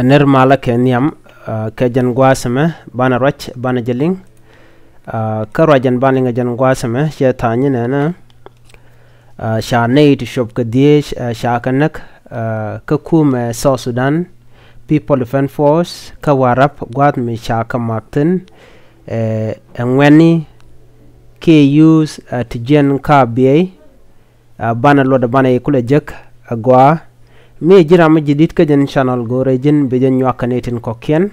nirmala kenyam kejan guasame bana rach bana jeling karajan baninga jan guasame she tanya na sha nei to shop ke die sha kanak ka kume South Sudan People Defense Force ka warap gwat mi sha ka makten ngweni ke use tijen ka bi bana loda bana ikule jek agwa mi jiram jidit ka jan channel go rejin be jan nyakanetin kokien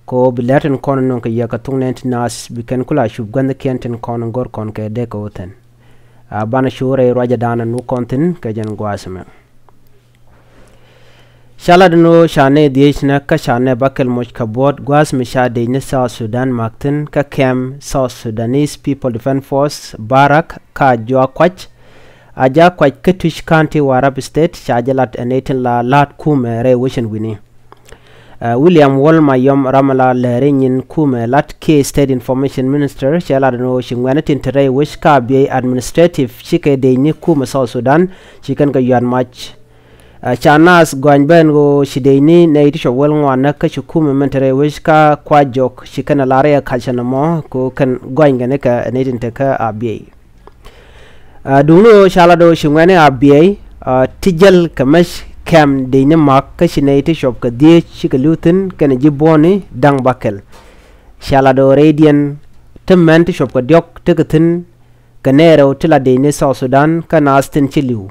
ko bilatin kon non ka yaka tungnet nas biken kula shub ganda kenten kon gor kon ke de ko ten bana shure roja dana nu kontin ka jan gwasme shalad no shane dieshna ka shane bakel moch ka bot gwas mi shade ne South Sudan makten ka kem South Sudanese People Defense Force barak ka jwa kwach aja kwach ketush county warab state shajalat enetin la lat kume re wishin wini William Wolma yom ramala lerenyin kume lat ke state information minister shalad no shingwanetin tere wish ka bi administrative shike de ni kume South Sudan chikan ka yan match chanas gwanben go shideini ne itisho welngwana ka shukume mentere wish ka kwajok shikana lare kalchana mo ko kan gwangane ka netin te ka abi dungno shalado shingwane abi tijal kamash kam deine mak ka shinaiti shop ka die shikalutin kana jiboni dang bakel shalado radian temment shop ka diok tegatin kanero tila deine South Sudan kana astin chiliu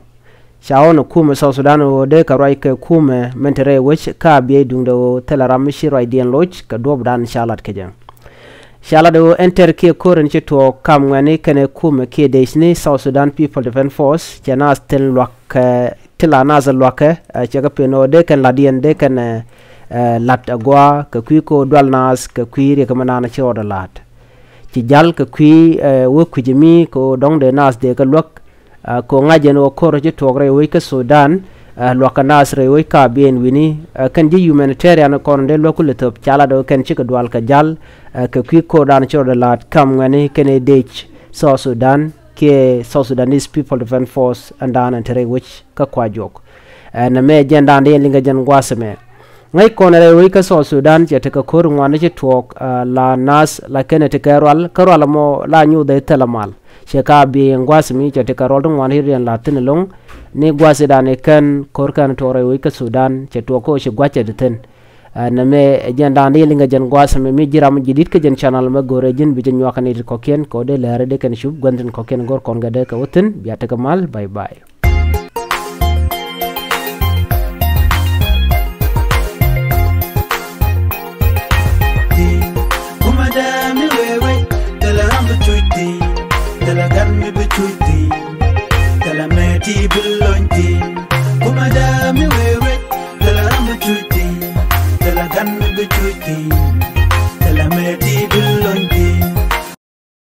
shawono kume South Sudan o de ka roi ka kume mentere wich ka biye dungdo telaram shi roi dien loch ka dob dan shalat keja shalado enter ke koren chito kam ngani kene kume ke deisni South Sudan People Defense Force jana stel lwak tela nazal lwak chaga peno de kan ladien de kan lat agwa ka kwiko dwal nas ka kwiri ka manana choda lat ci jal ka kwi wo kujimi ko dong de nas de ka lwak ko ngajen o koro je togre we ka Sudan loka nasre we ka bien wini kan ji humanitarian ko nde lokul top chala do kan ci ka dwal ka jal ka kwi ko dan choda lat kam ngani kene dech South Sudan ke South Sudanese People Defense Force andan antere which ka kwajok na me jenda ande linga jan gwasme ngai konere we ka South Sudan je te ka kor ngwana je tok la nas la kene te karwal mo la nyu de telemal sheka bi ngwasmi je te karol ngwan hirian la tinlong ni gwase dane kan kor kan tore we ka Sudan je to ko shi gwache de ten na me jenda ande linga jan gwasme mi jiram jidit ka jan channel ma gore jin bi jan nyakani ko ken ko de lare de kan shub gonden ko ken gor kon gade ka woten biata kamal bye bye